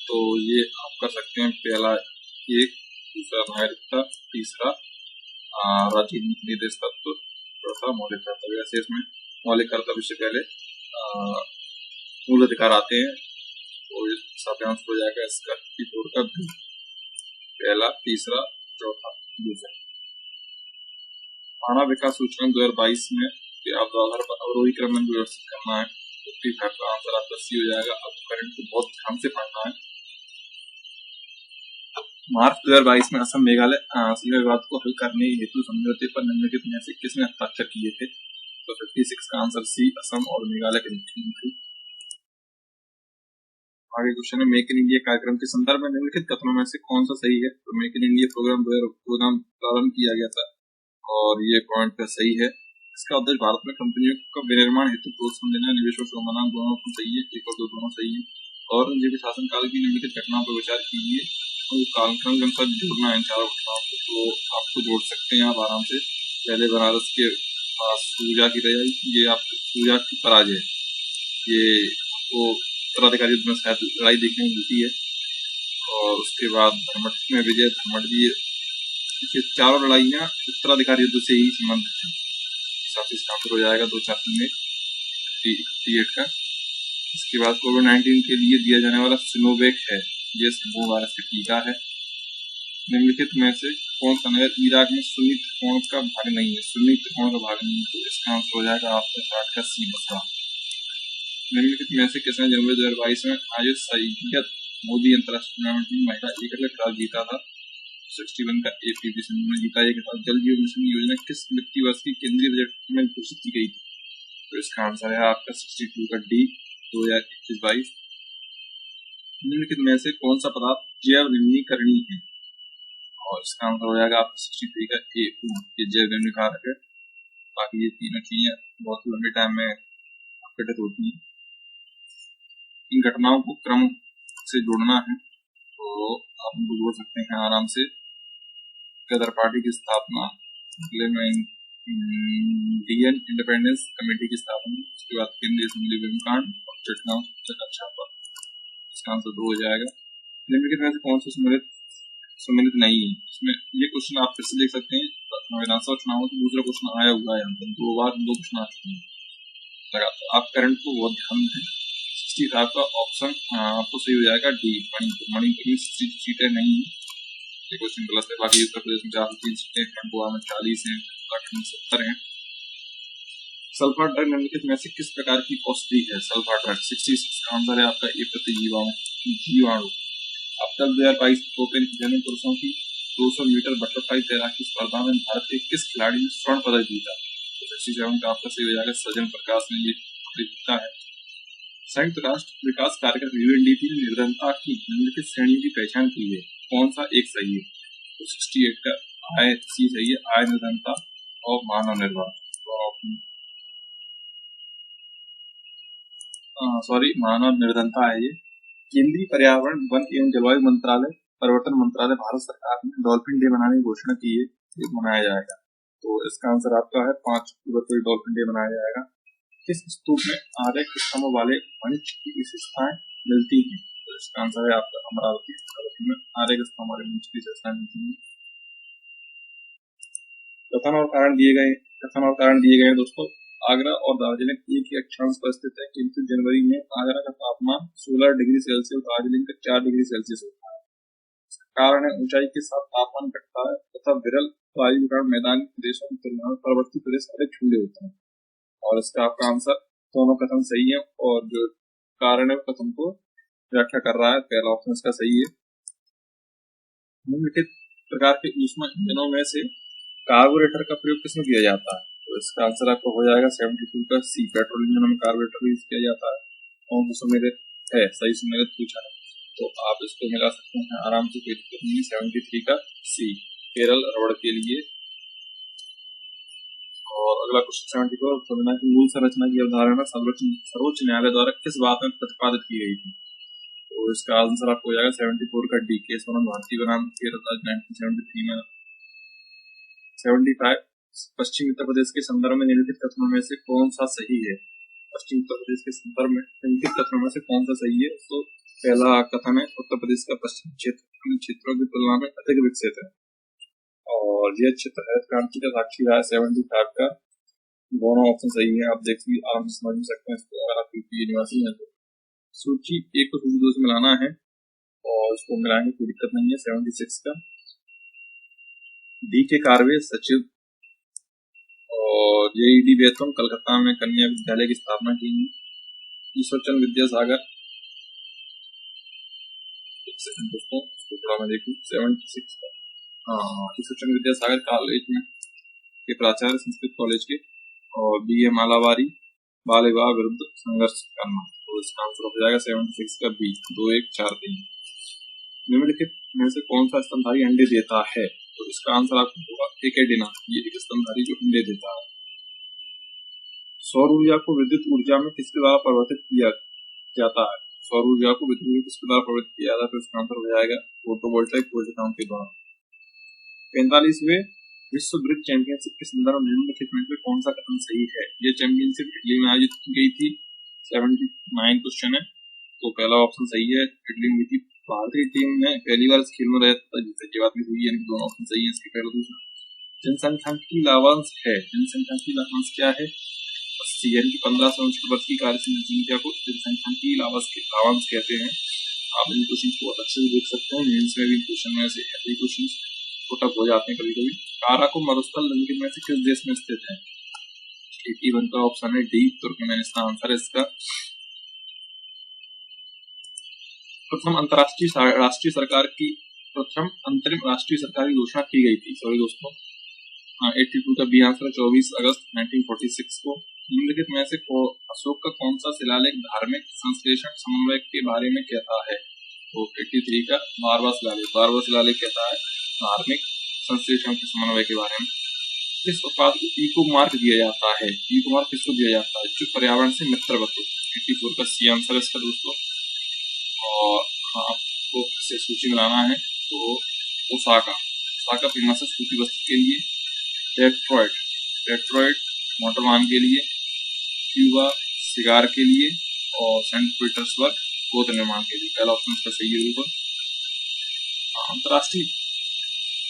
तो ये आप कर सकते हैं। पहला 1, दूसरा नागरिकता, तीसरा राजनीतिक निर्देश तत्व, चौथा मौलिक कर्तव्य। ऐसे इसमें मौलिक कर्तव्य से पहले मूल अधिकार आते हैं। तो इस सातवां हो जाएगा इसका 54 का B, पहला, तीसरा, चौथा, दूसरा। मानव विकास सूचकांक 2022 में आधार पर अवरोही क्रम में व्यवस्थित करना है। 55 का आंसर आपका C हो जाएगा। अब करंट को बहुत ध्यान से पढ़ना है। मार्च 2022 में असम मेघालय सीमा विवाद को हल करने हेतु समझौते पर निम्नलिखित में से किसने हस्ताक्षर किए थे? तो 56 का आंसर C, असम और मेघालय के मुख्यमंत्री। आगे क्वेश्चन है, मेक इन इंडिया कार्यक्रम के संदर्भ में निम्नलिखित कथनों में से कौन सा सही है? तो मेक इन इंडिया प्रोग्राम प्रारंभ किया गया था और ये पॉइंट का सही है। इसका उद्देश्य भारत में कंपनियों का विनिर्माण हेतु प्रोत्साहन देना, निवेश और समाधान दोनों को सही है। एक और दो दोनों सही है। और औरंगजेब शासनकाल की निम्नलिखित घटनाओं पर विचार कीजिए और कालक्रम के अनुसार जोड़ना है चारों घटनाओं को, तो आपको जोड़ सकते हैं आप आराम से। पहले बनारस के पास सूजा की लड़ाई, ये आप सूजा की पराजय, ये आपको उत्तराधिकारी युद्ध में शायद लड़ाई देखने को मिलती है। और उसके बाद धर्मट में विजय, धर्मट जी, ये चारों लड़ाइयाँ उत्तराधिकारी युद्ध से ही संबंधित है। इसका आंसर हो जाएगा 2, 4, 3 में 58 का। इसके बाद कोविड-19 के लिए दिया जाने वाला सिनोवैक है, ये समूह वायरस का टीका है। निम्नलिखित में से कौन सा नगर इराक में सुन्नी त्रिकोण का भाग नहीं है? सुन्नी त्रिकोण का भाग नहीं है, तो इसका आंसर हो जाएगा आपका 60 का C, बसरा। निम्नलिखित में से किसने जनवरी 2022 में आयोजित सैयद मोदी अंतर्राष्ट्रीय टूर्नामेंट में महिला एकल खिताब जीता था? 61 का A, PV सिंधु ने जीता ये खिताब। जल जीवन मिशन योजना किस वित्तीय वर्ष की केंद्रीय बजट में घोषित की गई थी? तो इसका आंसर है आपका 62 का D, 2021-22। निम्नलिखित में से कौन सा पदार्थ जैव निम्नीकरणीय है? और इसका आंसर हो जाएगा आपका 63 का A, ये जैव निम्नीकारक है। बाकी ये तीनों चीजें बहुत लंबे टाइम में अपडेट होती हैं। इन घटनाओं को क्रम से जोड़ना है, तो आप उनको जोड़ सकते हैं आराम से। गदर पार्टी की स्थापना, इंडियन इंडिपेंडेंस कमेटी की स्थापना, उसके बाद केंद्रीय असेंबली कांड और चटगांव छापा। इसका आंसर 2 हो जाएगा। निम्नलिखित में से कौन सा सम्मिलित नहीं है? इसमें ये क्वेश्चन आप फिर से देख सकते हैं, विधानसभा चुनाव में दूसरा क्वेश्चन आया हुआ है, 2 बार 2 क्वेश्चन आ चुके हैं। आप करंट को बहुत ध्यान दें। 60 आपका ऑप्शन आपको सही हो जाएगा D, मणिपुर में 60 सीटें नहीं है, ये क्वेश्चन गलत है। बाकी उत्तर प्रदेश में 403 सीटें हैं, गोवा में 40 हैं, उत्तराखंड में 70 हैं। सल्फर ड्रग निम्नलिखित में से किस प्रकार की औषधि है? सल्फर ड्रग 66 का आंसर है आपका A, प्रतिजीवाणु। अब तक 2022 ओपन जन पुरुषों की 200 मीटर बटरफ्लाई तैराकी स्पर्धा में भारत के किस खिलाड़ी ने स्वर्ण पदक जीता? 67 का आपका सही हो जाएगा, सज्जन प्रकाश ने ये जीता है। संयुक्त राष्ट्र विकास कार्यक्रम UNDP ने निर्धनता की निम्नलिखित श्रेणियों की पहचान की है, कौन सा एक सही है? तो 68 का C सही है, आय, निर्धनता और मानव निर्वाह। मानव निर्धनता है ये। केंद्रीय पर्यावरण, वन एवं जलवायु मंत्रालय, परिवर्तन मंत्रालय, भारत सरकार ने डॉल्फिन डे मनाने की घोषणा की है, ये मनाया जाएगा। तो इसका आंसर आपका है 5 अक्टूबर को डॉल्फिन डे मनाया जाएगा। किस स्तूप में आर्य स्तंभ वाले खनिज की विशेषताएं मिलती हैं? तो इसका आंसर है आपका अमरावती में आर्य स्तंभ वाले खनिज की विशेषताएं मिलती हैं। कथन और कारण दिए गए दोस्तों। आगरा और दार्जिलिंग एक ही अक्षांश पर स्थित है, किंतु जनवरी में आगरा का तापमान 16 डिग्री सेल्सियस, दार्जिलिंग का 4 डिग्री सेल्सियस होता है। कारण है ऊंचाई के साथ तापमान घटता है तथा विरल वायु के कारण मैदानी प्रदेशों की तुलना में पर्वतीय प्रदेश अधिक ठंडे होते हैं। और इसका आपका आंसर दोनों कथन सही है, और जो कारण है कथन को व्याख्या कर रहा है, पहला ऑप्शन इसका सही है। निम्नलिखित प्रकार के ऊष्मा इंजनों में से कार्बोरेटर का प्रयोग किसमें किया जाता है? तो इसका आंसर आपको हो जाएगा 72 का C, पेट्रोल इंजन में कार्बोरेटर यूज किया जाता है। कौन सा सम्मिलित है? सही सम्मिलित पूछा है, तो आप इसको मिला सकते हैं आराम से, कोई दिक्कत नहीं है। 73 का C, केरल रबड़ के लिए। और अगला क्वेश्चन 74, संविधान की मूल संरचना की अवधारणा सर्वोच्च न्यायालय द्वारा किस बात में प्रतिपादित की गई थी? तो इसका आंसर आपको हो जाएगा 74 का D, केशवानंद भारती बनाम केरल राज्य 1973 में। 75, पश्चिमी उत्तर प्रदेश के संदर्भ में निम्नलिखित कथनों में से कौन सा सही है? पश्चिमी उत्तर प्रदेश के संदर्भ में निम्नलिखित कथनों में से कौन सा सही है? तो पहला कथन है, उत्तर प्रदेश का पश्चिम क्षेत्र अन्य क्षेत्रों की तुलना में अधिक विकसित है, और यह क्षेत्र हरित क्रांति का साक्षी रहा है। 75 का दोनों ऑप्शन सही है, आप देखिए आराम से समझ सकते हैं इसको, अगर आप यूपी यूनिवर्सिटी में तो। सूची एक को सूची 2 से मिलाना है और उसको मिलाएंगे, कोई दिक्कत नहीं है। 76 का डी के कार्वे सचिव और जेईडी बेतुम कलकत्ता में कन्या विद्यालय की स्थापना की है। ईश्वरचंद्र विद्यासागर, एक सेकंड दोस्तों इसको थोड़ा मैं देखूं। 76 का हाँ, ईश्वरचंद्र विद्यासागर कॉलेज में के प्राचार्य, संस्कृत कॉलेज के। और बी ए मालावारी, बाल विवाह विरुद्ध संघर्ष करना। तो इसका आंसर हो जाएगा 76 का बी, 2 1 4 3। निम्नलिखित में से कौन सा स्तनधारी अंडे देता है? तो इसका आंसर आपको होगा एकेडिना, ये एक स्तनधारी जो अंडे देता है। सौर ऊर्जा को विद्युत ऊर्जा में किसके द्वारा परिवर्तित किया जाता है? सौर ऊर्जा को विद्युत ऊर्जा किसके द्वारा परिवर्तित किया जाता है? तो इसका आंसर हो जाएगा फोटोवोल्टाइक कोशिकाओं के द्वारा। 45वें विश्व ब्रिज चैंपियनशिप के संदर्भ में निम्नलिखित में से कौन सा कथन सही है? ये चैंपियनशिप इटली में आयोजित की गई थी। 79 क्वेश्चन है, तो पहला ऑप्शन सही है, इटली में थी। भारतीय टीम में पहली बार इस खेल में रहा था, जिससे बात नहीं सही है, दोनों ऑप्शन सही है इसके पहले। दूसरा जनसंख्या लाभांश है, जनसंख्या लाभांश क्या है? 80, यानी कि 15 से 69 वर्ष की कार्य जनसंख्या को जनसंख्या लाभांश कहते हैं। आप इन क्वेश्चन को बहुत अच्छे से देख सकते हैं, मेंस में भी क्वेश्चन में से ऐसे क्वेश्चन टफ हो जाते हैं कभी कभी। काराको मरुस्थल निम्नलिखित में से किस देश में स्थित है? 81 का ऑप्शन है डी, तुर्कमेनिस्तान आंसर है इसका। प्रथम अंतरिम राष्ट्रीय सरकार की घोषणा की गई थी, सॉरी दोस्तों, 82 का बी आंसर है, 24 अगस्त 1946 को। निम्नलिखित में से अशोक का कौन सा शिलालेख धार्मिक संश्लेषण समन्वय के बारे में कहता है? तो 83 का बारवा शिलालेख कहता है धार्मिक संश्लेषण के समन्वय के बारे में। किस उत्पाद को इको मार्क दिया जाता है? इको मार्क किसको दिया जाता है? जो पर्यावरण से मित्रवत। 84 का सी आंसर है इसका दोस्तों। और आपको इसे सूची में लाना है तो ओसाका फेमस है सूती वस्त्र के लिए। डेट्रॉइट मोटर वाहन के लिए, क्यूबा सिगार के लिए और सेंट पीटर्सबर्ग गोद निर्माण के लिए। पहला ऑप्शन इसका सही है बिल्कुल। अंतरराष्ट्रीय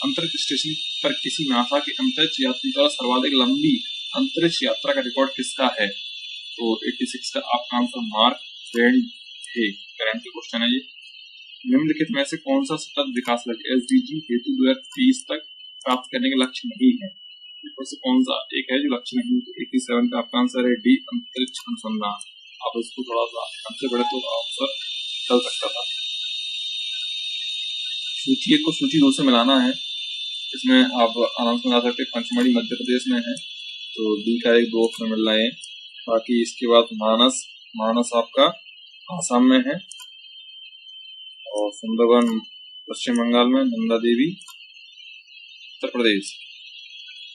अंतरिक्ष स्टेशन पर किसी नासा के अंतरिक्ष यात्री द्वारा सर्वाधिक लंबी अंतरिक्ष यात्रा का रिकॉर्ड किसका है? तो 86 का आपका आंसर मार्क ट्वेन है। करंट क्वेश्चन है ये। निम्नलिखित में से कौन सा सतत विकास लक्ष्य एसडीजी हेतु 2030 तक प्राप्त करने का लक्ष्य नहीं है? से कौन सा एक है जो लक्ष्य नहीं है? 87 का आपका आंसर है डी, अंतरिक्ष अनुसंधान। आप इसको थोड़ा सा हमसे बड़े तो आंसर चल सकता था। सूची 1 को सूची 2 से मिलाना है, इसमें आप आराम से मिला सकते। पंचमढ़ी मध्य प्रदेश में है, तो डी का 1 2 ऑप्शन मिल रहे हैं। बाकी इसके बाद मानस आपका आसाम में है और सुंदरवन पश्चिम बंगाल में, नंदा देवी उत्तर प्रदेश।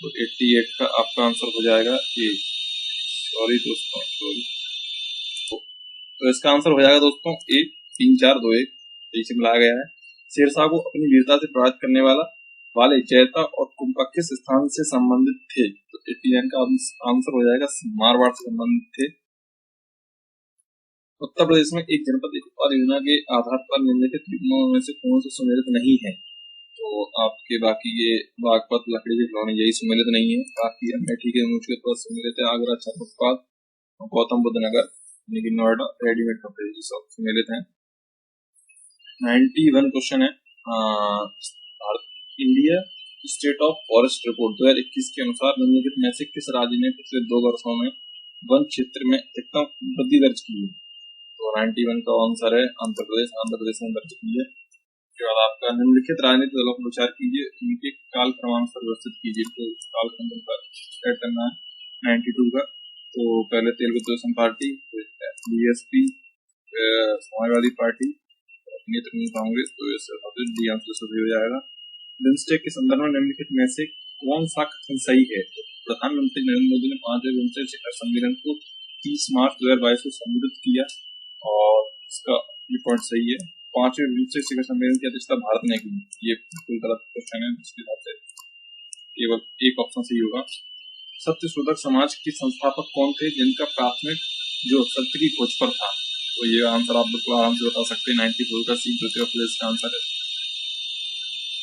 तो 88 का आपका आंसर हो जाएगा ए। सॉरी दोस्तों, तो इसका आंसर हो जाएगा दोस्तों ए, 3 4 2 1 इसे मिलाया गया है। शेरशाह को अपनी वीरता से प्रभावित करने वाले जैता और कुंभा किस स्थान से संबंधित थे? तो 89 का आंसर हो जाएगा मारवाड़ से संबंधित थे। उत्तर प्रदेश में एक जनपद एक उत्पाद योजना के आधार पर निम्नलिखित निगमों में से कौन सा सम्मिलित नहीं है? तो आपके बाकी ये बागपत लकड़ी के खिलौने यही सम्मिलित नहीं है। बाकी अमेठी के अनूज के उत्पाद सम्मिलित है, आगरा छात्र उत्पाद, गौतम बुद्ध नगर यानी कि नोएडा रेडीमेड कपड़े ये सब सम्मिलित है। 91 क्वेश्चन है, India state of forest report 2021 के अनुसार निम्नलिखित में से किस राज्य ने पिछले 2 वर्षों में वन क्षेत्र में अधिकतम वृद्धि दर्ज की है? तो 91 का आंसर है आंध्र प्रदेश में दर्ज की है। उसके बाद आपका निम्नलिखित राजनीतिक दलों पर विचार कीजिए, उनके काल क्रमानुसार व्यवस्थित कीजिए। तो काल क्रम पर सेट करना है। 92 का तो पहले Telugu Desam party, BSP, Samajwadi party, Trinamool Congress, तो डी आंसर सभी हो जाएगा। बिम्स्टेक के संदर्भ में निम्नलिखित में से कौन सा कथन सही है? प्रधानमंत्री नरेंद्र मोदी ने 5वें बिम्स्टेक शिखर सम्मेलन को 30 मार्च 2022 को संबोधित किया और इसका रिकॉर्ड सही है। 5वें बिम्स्टेक शिखर सम्मेलन की अध्यक्षता भारत ने की। ये बिल्कुल गलत क्वेश्चन है, जिसके हिसाब से केवल एक ऑप्शन सही होगा। सत्यशोधक समाज के संस्थापक कौन थे जिनका प्राथमिक जो सत्य की खोज पर था? तो ये आंसर आप बिल्कुल आराम से बता सकते हैं। 94 का सी ज्योतिराव फुले का आंसर है।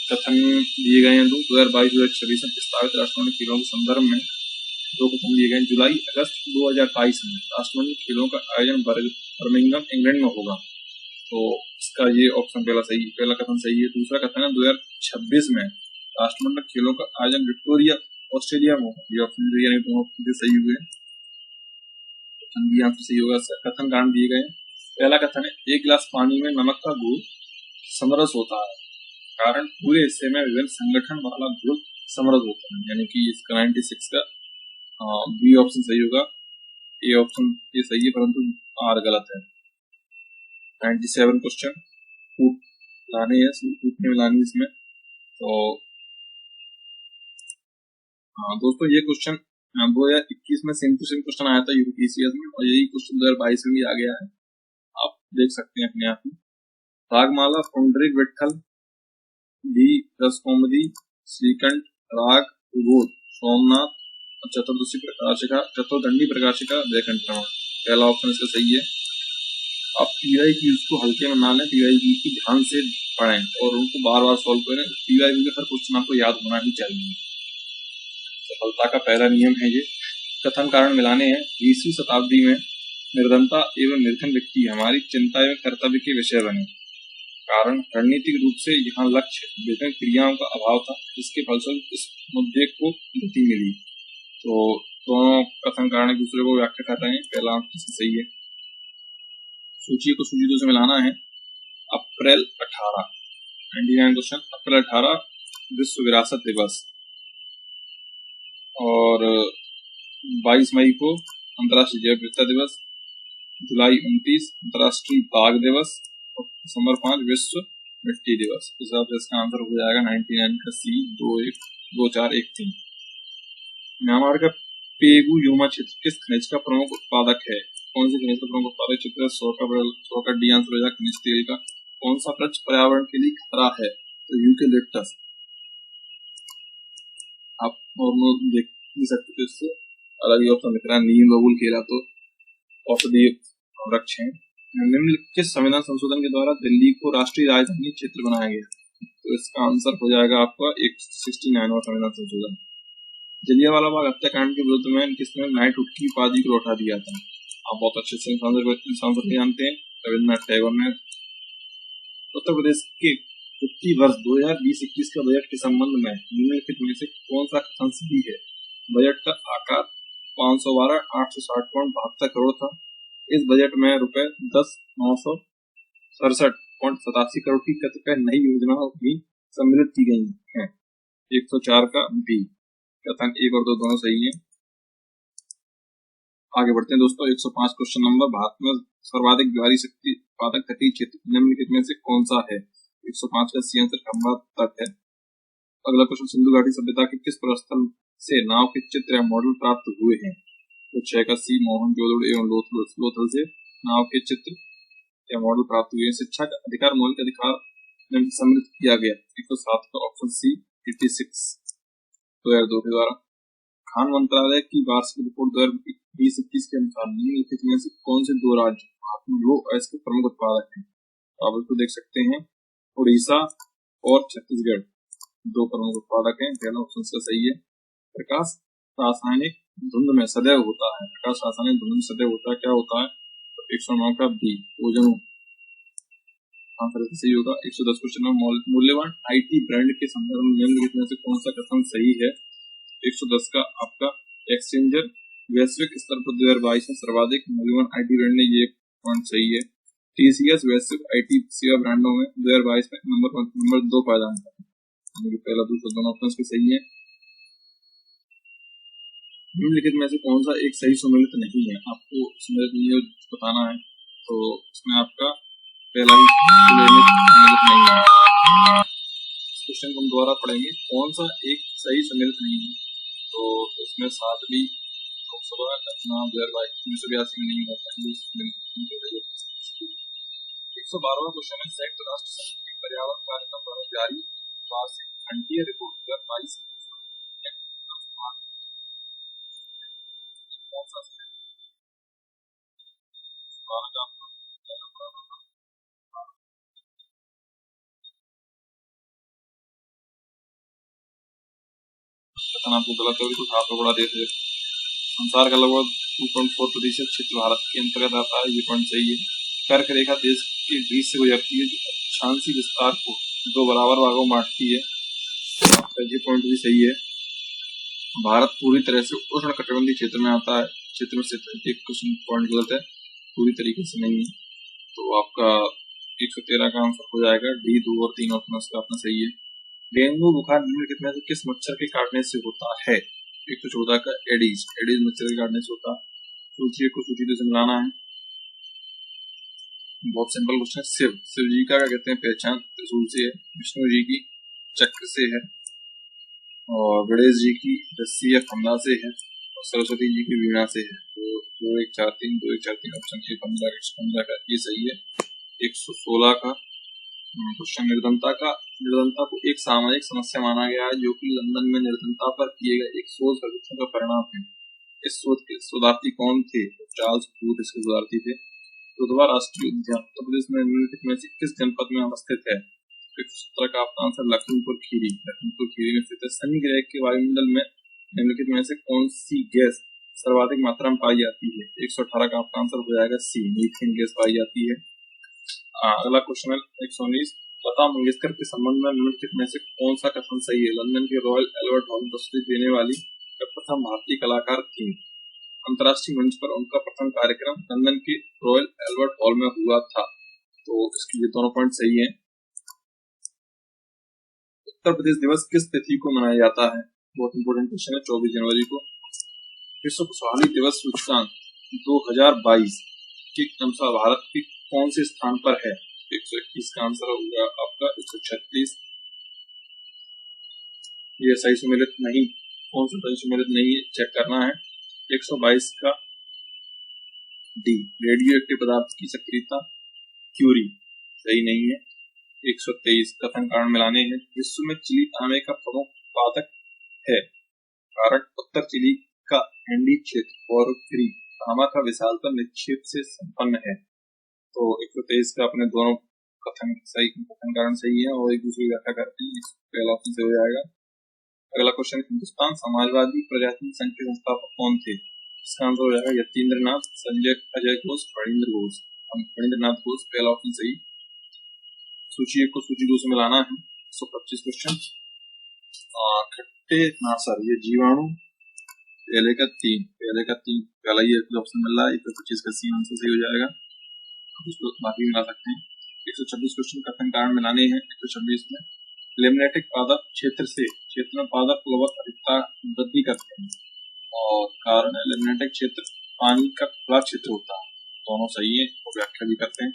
कथन दिए गए हैं 2022-2026 में प्रस्तावित राष्ट्रपति खेलों के संदर्भ में दो कथन दिए गए। जुलाई अगस्त 2022 में राष्ट्रमंडल खेलों का आयोजन बर्मिंघम इंग्लैंड में होगा। तो इसका ये ऑप्शन पहला कथन सही है। दूसरा कथन है 2026 में राष्ट्रमंडल खेलों का आयोजन विक्टोरिया ऑस्ट्रेलिया में होगा। ये ऑप्शन दिए गए दोनों ऑप्शन सही हुए। कथन भी आंसर सही होगा। कथन कारण दिए गए। पहला कथन है एक गिलास पानी में नमक का घोल समरस होता है, कारण पूरे हिस्से में विभिन्न संगठन वाला ग्रुप समृद्ध होता है। यानी कि इसका 96 का बी ऑप्शन सही होगा। ए ऑप्शन ये सही है परंतु आर गलत है। 97 क्वेश्चन लाने हैं, सूट में लानी इसमें। तो दोस्तों ये क्वेश्चन 2021 में सेम टू सेम क्वेश्चन आया था यूपीसीएस में, और यही क्वेश्चन 2022 में भी आ गया है। आप देख सकते हैं अपने आप में। रागमाला, पुंडरीक विट्ठल, डी रसकौमुदी, श्रीकंठ, राग उबोध, सोमनाथ, चतुर्दशी प्रकाशिका, चतुर्दंडी प्रकाशिका, वैकुंठरमण। पहला ऑप्शन इसका सही है। आप पीवाई की उसको हल्के में ना लें, पीवाई की ध्यान से पढ़ें और उनको बार बार सॉल्व करें। पीवाई के हर क्वेश्चन आपको याद होना ही चाहिए। सफलता का पहला नियम है ये। कथन कारण मिलाने हैं। 20वीं शताब्दी में निर्धनता एवं निर्धन व्यक्ति हमारी चिंता एवं कर्तव्य के विषय बने, कारण रणनीतिक रूप से यहाँ लक्ष्य विभिन्न क्रियाओं का अभाव था, जिसके फलस्वरूप इस मुद्दे को गति मिली। तो दोनों कथन कारण एक दूसरे को व्याख्या कर रहे हैं। पहला आंसर सही है। सूची को सूची 2 से मिलाना है। अप्रैल 18 99 क्वेश्चन। अप्रैल 18 विश्व विरासत दिवस, और 22 मई को अंतर्राष्ट्रीय जैव विविधता दिवस, जुलाई 29 अंतर्राष्ट्रीय बाघ दिवस, और दिसंबर 5 विश्व मिट्टी दिवस। इस हिसाब से इसका आंसर हो जाएगा 99 का सी 2413। म्यांमार का पेगु योमा क्षेत्र किस खनिज का प्रमुख उत्पादक है? कौन से खनिज का प्रमुख उत्पादक क्षेत्र है? 100 का डी आंसर हो जाएगा खनिज तेल का। कौन सा वृक्ष पर्यावरण के लिए खतरा है? तो यूकेलिप्टस। आप नॉर्मल देख नहीं सकते थे, इससे अलग ही ऑप्शन दिख रहा है। नीम, बबूल, केला तो औषधीय वृक्ष हैं। निम्नलिखित किस संविधान संशोधन के द्वारा दिल्ली को राष्ट्रीय राजधानी क्षेत्र बनाया गया? तो इसका आंसर हो जाएगा आपका 169वां संविधान संशोधन। जलियांवाला बाग हत्याकांड के विरुद्ध में किसने नाइटहुड की उपाधि को लौटा दिया था? आप बहुत अच्छे से आंसर जानते हैं, रविन्द्रनाथ टैगोर ने। उत्तर प्रदेश के वित्तीय वर्ष 2020-21 का बजट के संबंध में निम्नलिखित में से कौन सा कथन सही है? बजट का आकार 512,860.72 करोड़ था। इस बजट में रुपए 10,967.87 करोड़ की कतिपय नई योजनाओं भी सम्मिलित की गई हैं। 104 का बी। कथन 1 और 2 दोनों सही है। आगे बढ़ते हैं दोस्तों। 105 क्वेश्चन नंबर। भारत में सर्वाधिक ज्वारी शक्ति उत्पादक तटीय क्षेत्र निम्नलिखित में से कौन सा है? 105 का सी आंसर खंबा तट है। अगला क्वेश्चन, सिंधु घाटी सभ्यता के किस प्रस्थल से नाव के चित्र या मॉडल प्राप्त हुए हैं? तो 6 का सी मोहनजोदड़ो एवं लोथल से नाव के चित्र या मॉडल प्राप्त हुए हैं। शिक्षा का अधिकार मौलिक अधिकार में सम्मिलित किया गया। 107 का ऑप्शन सी 86 2002 के द्वारा। खान मंत्रालय की वार्षिक रिपोर्ट 2020-21 के अनुसार निम्नलिखित में से कौन से दो राज्य भारत में लो ऑयल के प्रमुख उत्पादक हैं? तो आप इसको देख सकते हैं, उड़ीसा और छत्तीसगढ़ दो प्रमुख उत्पादक हैं। पहला ऑप्शन इसका सही है। प्रकाश रासायनिक धुंध में सदैव होता है। प्रकाश रासायनिक धुंध में सदैव होता है, क्या होता है? तो 109 का बी ओजोन आंसर सही होगा। 110 क्वेश्चन में मूल्यवान आईटी ब्रांड के संदर्भ में निम्नलिखित में से कौन सा कथन सही है? 110 का आपका एक्सचेंजर वैश्विक स्तर पर 2022 में सर्वाधिक मूल्यवान आईटी ब्रांड है, ये पॉइंट सही है। टीसीएस वैश्विक आईटी सेवा ब्रांडों में 2022 में नंबर 2 पायदान पर है। पहला दूसरा दोनों ऑप्शन भी सही है। निम्नलिखित में से कौन सा एक सही सम्मिलित नहीं है? आपको सम्मिलित नहीं बताना है, तो इसमें आपका पहला ही सम्मिलित नहीं है। क्वेश्चन को हम दोबारा पढ़ेंगे। कौन सा एक सही सम्मिलित नहीं है? तो इसमें 7वीं लोकसभा का चुनाव 2082 में नहीं होता है। 112वां क्वेश्चन है, संयुक्त राष्ट्र संघ के पर्यावरण कार्यक्रम द्वारा जारी वार्षिक खंडीय रिपोर्ट 2022 कौन सा आपको गलत होगी तो हाथ बढ़ा देते। संसार का लगभग 2.4% क्षेत्र भारत के अंतर्गत आता है, ये पॉइंट सही है। कर्क रेखा देश के बीच से गुजरती है, जो अक्षांशीय विस्तार को 2 बराबर भागों में बांटती है, आपका ये पॉइंट भी सही है। भारत पूरी तरह से उष्ण कटिबंधीय क्षेत्र में आता है, क्षेत्र में से एक क्वेश्चन पॉइंट गलत है, पूरी तरीके से नहीं है, तो आपका 113 का आंसर हो जाएगा डी। 2 और 3 ऑप्शन का अपना सही है। डेंगू बुखार निम्नलिखित में से किस मच्छर के काटने से होता है? 114 का एडीज मच्छर के काटने से होता है। सूची को सूची से मिलाना है, बहुत सिंपल क्वेश्चन है। शिव जी का क्या कहते हैं पहचान? त्रिशूल से है, विष्णु जी की चक्र से है, और गणेश जी की रस्सी या फंदा से है, और सरस्वती जी की वीणा से है। तो 2 1 4 3 2 1 4 3 ऑप्शन ए 15 का ये सही है। 116 का क्वेश्चन निर्धनता को एक सामाजिक समस्या माना गया है, जो कि लंदन में निर्धनता पर किए गए एक शोध सर्वेक्षण का परिणाम है। इस शोध के शोधार्थी कौन थे? चार्ल्स बूथ इसके शोधार्थी थे। दुधवा राष्ट्रीय उद्यान उत्तर प्रदेश में निम्नलिखित में से किस जनपद में अवस्थित है? 117 का आपका आंसर लखीमपुर खीरी में स्थित है। शनि ग्रह के वायुमंडल में निम्नलिखित में से कौन सी गैस सर्वाधिक मात्रा में पाई जाती है? 118 का आपका आंसर हो जाएगा सी, मीथेन गैस पाई जाती है। अगला क्वेश्चन है 119, लता मंगेशकर के संबंध में निम्नलिखित में से कौन सा कथन सही है? लंदन के रॉयल एल्बर्ट हॉल में प्रस्तुति देने वाली प्रथम भारतीय कलाकार थी। अंतर्राष्ट्रीय मंच पर उनका प्रथम कार्यक्रम लंदन के रॉयल एल्बर्ट हॉल में हुआ था। तो इसके लिए दोनों पॉइंट सही है। उत्तर प्रदेश दिवस किस तिथि को मनाया जाता है? बहुत इंपोर्टेंट क्वेश्चन है। 24 जनवरी को। विश्व खुशहाली दिवस सूचकांक 2022 के अनुसार भारत के कौन से स्थान पर है? 121 का आंसर होगा आपका 136। ये सही सुमेलित नहीं, कौन सा सही सुमेलित नहीं है चेक करना है। 122 का डी, रेडियो एक्टिव पदार्थ की सक्रियता क्यूरी, सही नहीं है। 123 कथन कारण मिलाने हैं। विश्व में चिली तांबे का प्रमुख उत्पादक है, कारण उत्तर चिली का एंडी क्षेत्र पोर्फिरी तांबा का विशालतम निक्षेप से संपन्न है। तो 123 का अपने दोनों कथन कारण सही है और एक दूसरे की व्याख्या करते हैं, पहला ऑप्शन से हो जाएगा। अगला क्वेश्चन, हिंदुस्तान समाजवादी प्रजातंत्र संघ के संस्थापक कौन थे? इसका आंसर हो जाएगा यतीन्द्रनाथ, संजय अजय घोष, फणींद्र घोष। फणींद्रनाथ घोष पहला ऑप्शन सही। सूची 1 को सूची 2 से मिलाना है। 125 क्वेश्चन, खट्टे नासर ये जीवाणु पहले का 3 पहला ये ऑप्शन मिल रहा है। 125 का सी आंसर सही हो जाएगा, उसको बाकी मिला सकते हैं। 126 क्वेश्चन कथन कारण मिलाने हैं। 126 में लेमनेटिक पादप क्षेत्र में पादप प्लवक अधिकता वृद्धि करते हैं, और कारण लेमनेटिक क्षेत्र पानी का खुला क्षेत्र होता है। दोनों सही है, वो व्याख्या भी करते हैं,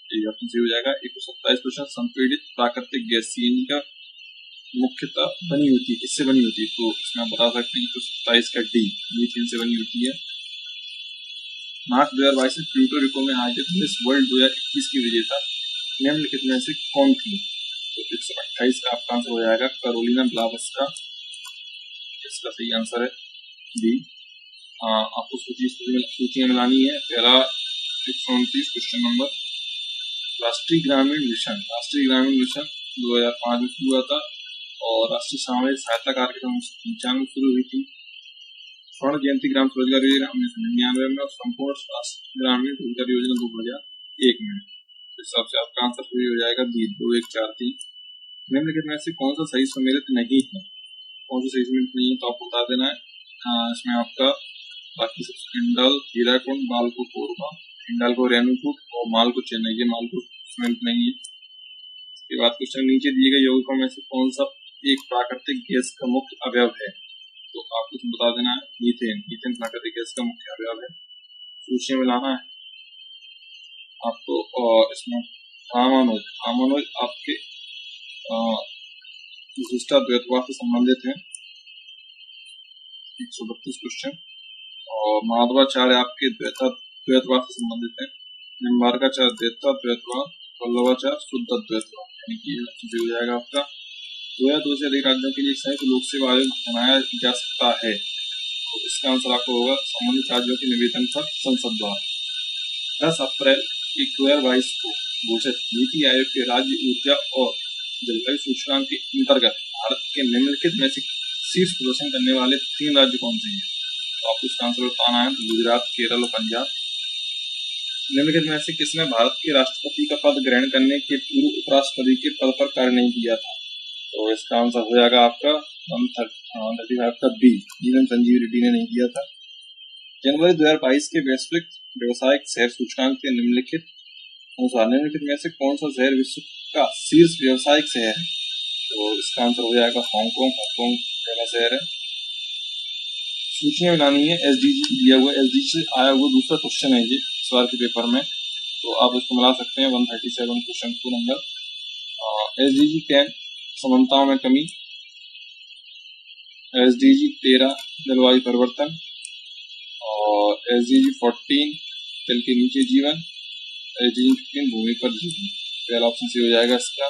ये ऑप्शन सही हो जाएगा। 127 क्वेश्चन, संपीड़ित प्राकृतिक गैस सीएनजी का मुख्यतः बनी होती है, किससे बनी होती है? तो इसमें आप बता सकते हैं। 127 का डी, मीथेन से बनी होती है। मार्च 2022 में प्यूर्टो रिको में आयोजित मिस वर्ल्ड 2021 की विजेता निम्नलिखित में से कौन थी? तो 128 का आपका आंसर हो जाएगा कैरोलिना ब्लावस्का, इसका सही आंसर है डी। आपको सूची मिलानी है। पहला 129 क्वेश्चन नंबर, राष्ट्रीय ग्रामीण मिशन 2005 में शुरू हुआ था, और राष्ट्रीय सामाजिक सहायता कार्यक्रम 1995 में शुरू हुई थी। स्वर्ण जयंती ग्राम रोजगार योजना 1999 में, और संपूर्ण राष्ट्रीय ग्रामीण रोजगार योजना 2001 में। इस हिसाब से आपका आंसर सही हो जाएगा बी, 2 1 4 3। निम्नलिखित में से कौन सा सही सम्मिलित नहीं है? कौन सा सही सम्मिलित नहीं है तो आपको बता देना है। इसमें आपका बाकी सब हिंडल, हीराकुंड, बाल को कोरबा, हिंडल को रेणुकूट, और माल को चेन्नई, ये माल को सम्मिलित नहीं है। इसके बाद क्वेश्चन, नीचे दिए गए यौगिकों में से कौन सा एक प्राकृतिक गैस का मुख्य अवयव है? तो आपको इसमें बता देना है मीथेन प्राकृतिक गैस का मुख्य अवयव है। सूची में लाना है आपको, और इसमें हार्मोनोइड आपके विशिष्टाद्वैतवाद से संबंधित है। 132 क्वेश्चन, और माधवाचार्य आपके द्वैतवाद से संबंधित है। निम्बार्काचार्य द्वैतवाद, वल्लभाचार्य शुद्ध द्वैतवाद, यानी कि हो जाएगा आपका 2 से अधिक राज्यों के लिए संयुक्त लोक सेवा आयोग बनाया जा सकता है। तो इसका आंसर आपको होगा संबंधित राज्यों के निवेदन पर संसद द्वारा। 10 अप्रैल 2022 को घोषित नीति आयोग के राज्य ऊर्जा और जलवायु सूचकांक के अंतर्गत भारत के निम्नलिखित में से शीर्ष प्रदर्शन करने वाले 3 राज्य कौन से हैं? तो आपको इसका आंसर बताना है। तो गुजरात, केरल और पंजाब। निम्नलिखित में से किसने भारत के राष्ट्रपति का पद ग्रहण करने के पूर्व उपराष्ट्रपति के पद पर कार्य नहीं किया था? तो इसका आंसर हो जाएगा आपका 135 का बी, जीवन संजीव रेड्डी ने नहीं किया था। जनवरी 2022 के वैश्विक व्यवसायिक शहर सूचकांक के निम्नलिखित में से कौन सा शहर विश्व का शीर्ष व्यवसायिक शहर है? तो इसका आंसर हो जाएगा हांगकांग। हांगकांग पहला शहर है। सूचियां बनानी है। एसडीजी दिया हुआ, एसडीजी से आया हुआ दूसरा क्वेश्चन है ये इस बार के पेपर में, तो आप इसको मिला सकते हैं। 137 क्वेश्चन को नंबर। एसडीजी 10 समानताओं में कमी, एसडीजी 13 जलवायु परिवर्तन, और एसडीजी 14 जल के नीचे जीवन, एसडीजी 15 भूमि पर जीवन। पहला ऑप्शन सी हो जाएगा इसका।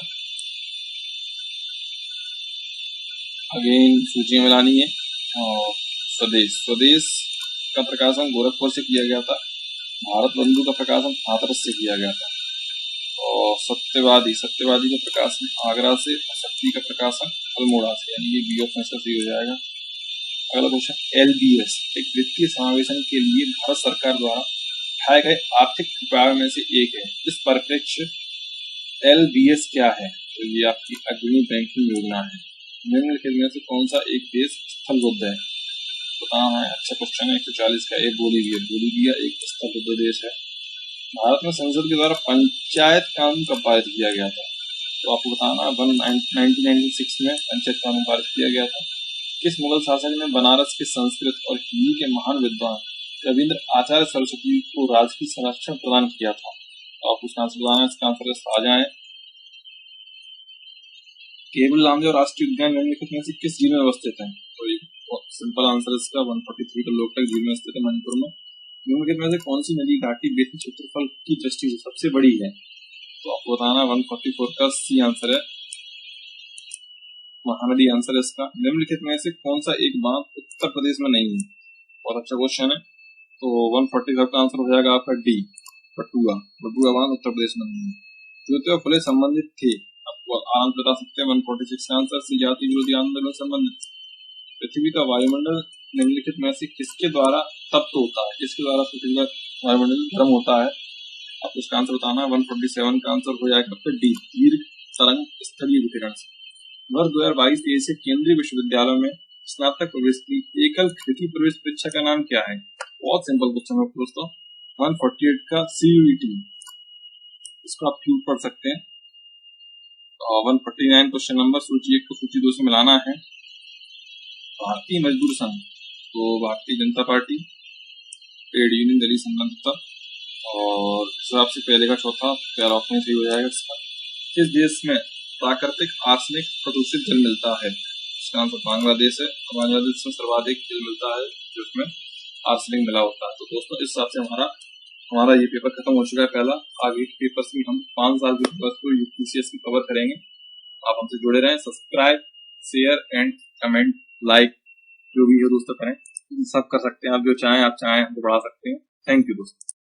अगेन सूचियां मिलानी है। और स्वदेश का प्रकाशन गोरखपुर से किया गया था। भारत बंधु का प्रकाशन हाथरस से किया गया था। और सत्यवादी का प्रकाशन आगरा से, शक्ति का प्रकाशन अल्मोड़ा से, यानी ये बी ऑप्शन सही हो जाएगा। अगला क्वेश्चन, एलबीएस एक वित्तीय समावेशन के लिए भारत सरकार द्वारा उठाए गए आर्थिक उपायों में से एक है। इस परिप्रेक्ष्य एलबीएस क्या है? तो ये आपकी अग्रणी बैंकिंग योजना है। निम्नलिखित में से कौन सा एक देश स्थलबद्ध है? बताना है। अच्छा क्वेश्चन है। 140 का एक बोलीविया एक स्थलबद्ध देश है। भारत में संसद के द्वारा पंचायत कानून कब पारित किया गया था? तो आपको बताना है 1996 में पंचायत कानून पारित किया गया था। किस मुगल शासक ने बनारस के संस्कृत और हिंदी के महान विद्वान रविंद्र आचार्य सरस्वती को राजकीय संरक्षण प्रदान किया था? तो आपको उसका आंसर बताना है। इसका आंसर शाहजहां है। केबुल लामदेव राष्ट्रीय उद्यान निम्नलिखित में से किस जिले में अवस्थित है? तो सिंपल आंसर इसका 143 किलोमीटर जिले में स्थित है, मणिपुर में। निम्नलिखित में से कौन सी नदी घाटी बेसिन क्षेत्रफल की दृष्टि से सबसे बड़ी है? तो आपको बताना 144 का सी आंसर है, महानदी आंसर है इसका। निम्नलिखित में से कौन सा एक बांध उत्तर प्रदेश में नहीं है? बहुत अच्छा क्वेश्चन है। तो 145 का आंसर हो जाएगा आपका डी, बटुआ बांध उत्तर प्रदेश में नहीं है। ज्योतिबा फुले संबंधित थे, आपको आनंद बता सकते हैं। 146 का आंसर सी, जाति विरोधी आंदोलन संबंधित। पृथ्वी का वायुमंडल निम्नलिखित में से किसके द्वारा तप्त होता है? किसके द्वारा पृथ्वी का वायुमंडल गर्म होता है? आपको उसका आंसर बताना है। 147 का आंसर हो जाएगा आपका डी, दीर्घ तरंग स्थलीय विकिरण से। वर्ष 2022-23 से केंद्रीय विश्वविद्यालयों में स्नातक प्रवेश की एकल खिड़की प्रवेश परीक्षा का नाम क्या है? बहुत सिंपल क्वेश्चन है दोस्तों। 148 का सीयूईटी, इसको आप क्यों पढ़ सकते हैं। 149 क्वेश्चन नंबर, सूची 1 को सूची 2 से मिलाना है। भारतीय मजदूर संघ, तो Bharatiya Janata party, trade union, दलित संबंधित, और इस हिसाब से पहले का चौथा पहला ऑप्शन सही हो जाएगा इसका। किस देश में प्राकृतिक आर्सेनिक प्रदूषित जल मिलता है? इसका आंसर बांग्लादेश है। बांग्लादेश में सर्वाधिक जल मिलता है जिसमें आर्सेनिक मिला होता है। तो दोस्तों इस हिसाब से हमारा ये पेपर खत्म हो चुका है पहला। आगे के पेपर्स में हम 5 साल के पेपर्स को यूपीसीएस की कवर करेंगे। आप हमसे जुड़े रहें। Subscribe, share and comment, like जो भी है दोस्तों करें, सब कर सकते हैं आप। जो चाहें आप चाहें हमको बढ़ा सकते हैं। थैंक यू दोस्तों।